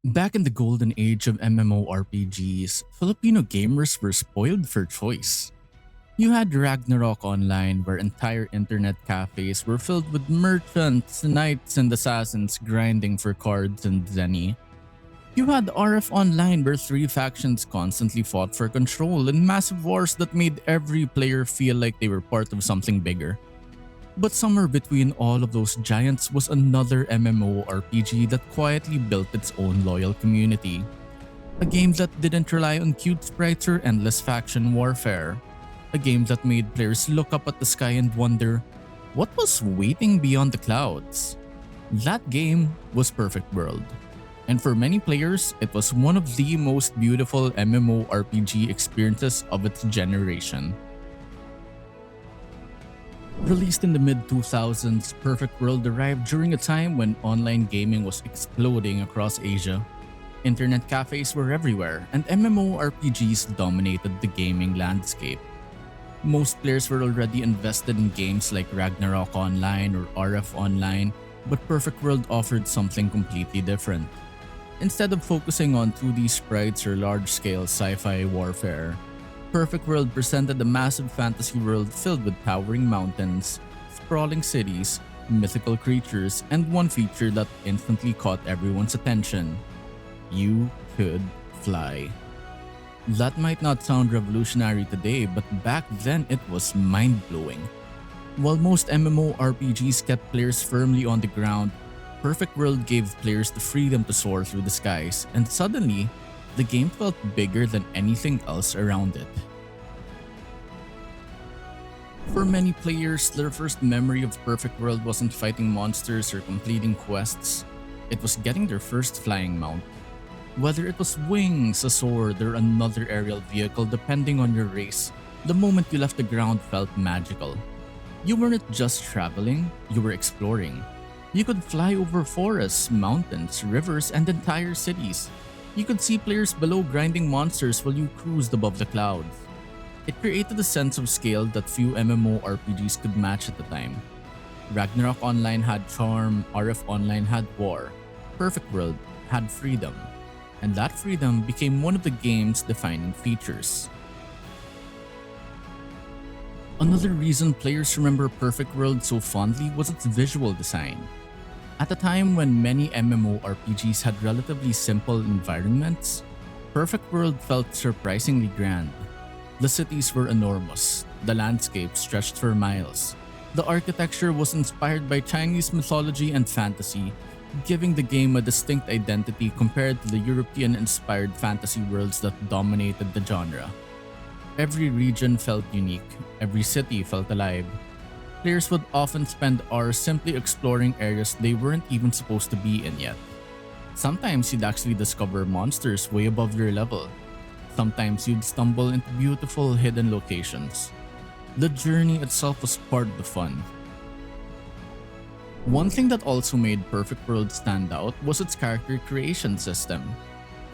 Back in the golden age of MMORPGs, Filipino gamers were spoiled for choice. You had Ragnarok Online, where entire internet cafes were filled with merchants, knights, and assassins grinding for cards and zenny. You had RF Online, where three factions constantly fought for control in massive wars that made every player feel like they were part of something bigger. But somewhere between all of those giants was another MMORPG that quietly built its own loyal community. A game that didn't rely on cute sprites or endless faction warfare. A game that made players look up at the sky and wonder, what was waiting beyond the clouds? That game was Perfect World. And for many players, it was one of the most beautiful MMORPG experiences of its generation. Released in the mid-2000s, Perfect World arrived during a time when online gaming was exploding across Asia. Internet cafes were everywhere, and MMORPGs dominated the gaming landscape. Most players were already invested in games like Ragnarok Online or RF Online, but Perfect World offered something completely different. Instead of focusing on 2D sprites or large-scale sci-fi warfare, Perfect World presented a massive fantasy world filled with towering mountains, sprawling cities, mythical creatures, and one feature that instantly caught everyone's attention. You could fly. That might not sound revolutionary today, but back then it was mind-blowing. While most MMORPGs kept players firmly on the ground, Perfect World gave players the freedom to soar through the skies, and suddenly, the game felt bigger than anything else around it. For many players, their first memory of Perfect World wasn't fighting monsters or completing quests. It was getting their first flying mount. Whether it was wings, a sword, or another aerial vehicle depending on your race, the moment you left the ground felt magical. You weren't just traveling, you were exploring. You could fly over forests, mountains, rivers, and entire cities. You could see players below grinding monsters while you cruised above the clouds. It created a sense of scale that few MMORPGs could match at the time. Ragnarok Online had charm, RF Online had war, Perfect World had freedom, and that freedom became one of the game's defining features. Another reason players remember Perfect World so fondly was its visual design. At a time when many MMORPGs had relatively simple environments, Perfect World felt surprisingly grand. The cities were enormous, the landscape stretched for miles. The architecture was inspired by Chinese mythology and fantasy, giving the game a distinct identity compared to the European-inspired fantasy worlds that dominated the genre. Every region felt unique, every city felt alive. Players would often spend hours simply exploring areas they weren't even supposed to be in yet. Sometimes you'd actually discover monsters way above your level. Sometimes you'd stumble into beautiful hidden locations. The journey itself was part of the fun. One thing that also made Perfect World stand out was its character creation system.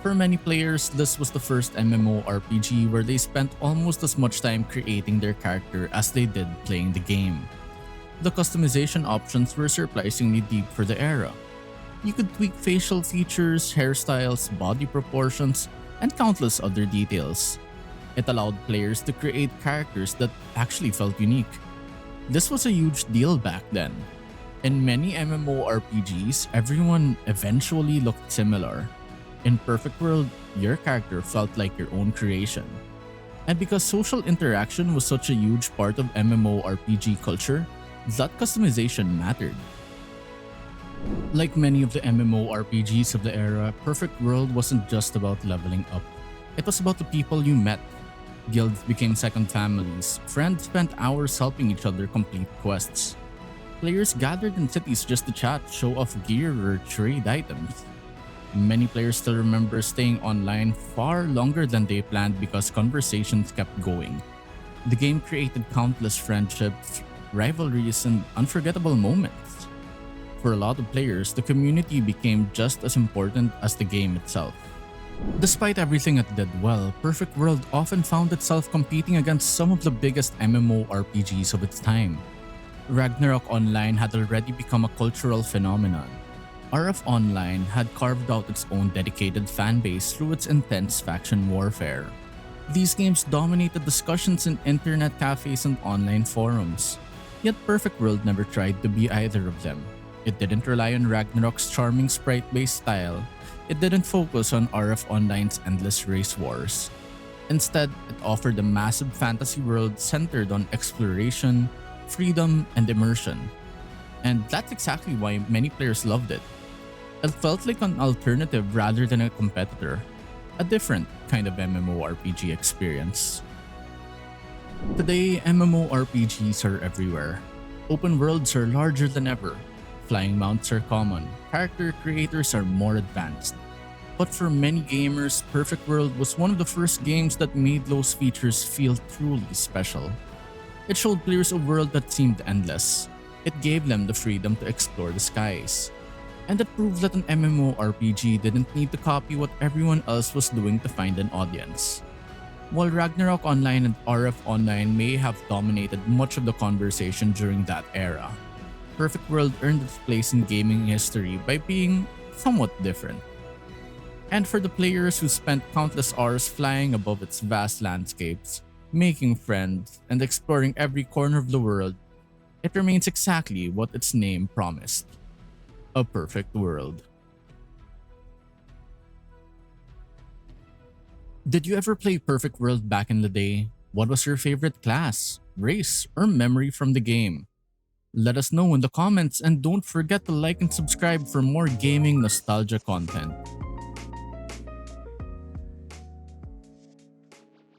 For many players, this was the first MMORPG where they spent almost as much time creating their character as they did playing the game. The customization options were surprisingly deep for the era. You could tweak facial features, hairstyles, body proportions, and countless other details. It allowed players to create characters that actually felt unique. This was a huge deal back then. In many MMORPGs, everyone eventually looked similar. In Perfect World, your character felt like your own creation. And because social interaction was such a huge part of MMORPG culture, that customization mattered. Like many of the MMORPGs of the era, Perfect World wasn't just about leveling up. It was about the people you met. Guilds became second families, friends spent hours helping each other complete quests. Players gathered in cities just to chat, show off gear, or trade items. Many players still remember staying online far longer than they planned because conversations kept going. The game created countless friendships, rivalries, and unforgettable moments. For a lot of players, the community became just as important as the game itself. Despite everything it did well, Perfect World often found itself competing against some of the biggest MMORPGs of its time. Ragnarok Online had already become a cultural phenomenon. RF Online had carved out its own dedicated fanbase through its intense faction warfare. These games dominated discussions in internet cafes and online forums. Yet Perfect World never tried to be either of them. It didn't rely on Ragnarok's charming sprite-based style. It didn't focus on RF Online's endless race wars. Instead, it offered a massive fantasy world centered on exploration, freedom, and immersion. And that's exactly why many players loved it. It felt like an alternative rather than a competitor, a different kind of MMORPG experience. Today, MMORPGs are everywhere. Open worlds are larger than ever. Flying mounts are common. Character creators are more advanced. But for many gamers, Perfect World was one of the first games that made those features feel truly special. It showed players a world that seemed endless. It gave them the freedom to explore the skies. And it proved that an MMORPG didn't need to copy what everyone else was doing to find an audience. While Ragnarok Online and RF Online may have dominated much of the conversation during that era, Perfect World earned its place in gaming history by being somewhat different. And for the players who spent countless hours flying above its vast landscapes, making friends, and exploring every corner of the world, it remains exactly what its name promised: a perfect world. Did you ever play Perfect World back in the day? What was your favorite class, race, or memory from the game? Let us know in the comments, and don't forget to like and subscribe for more gaming nostalgia content.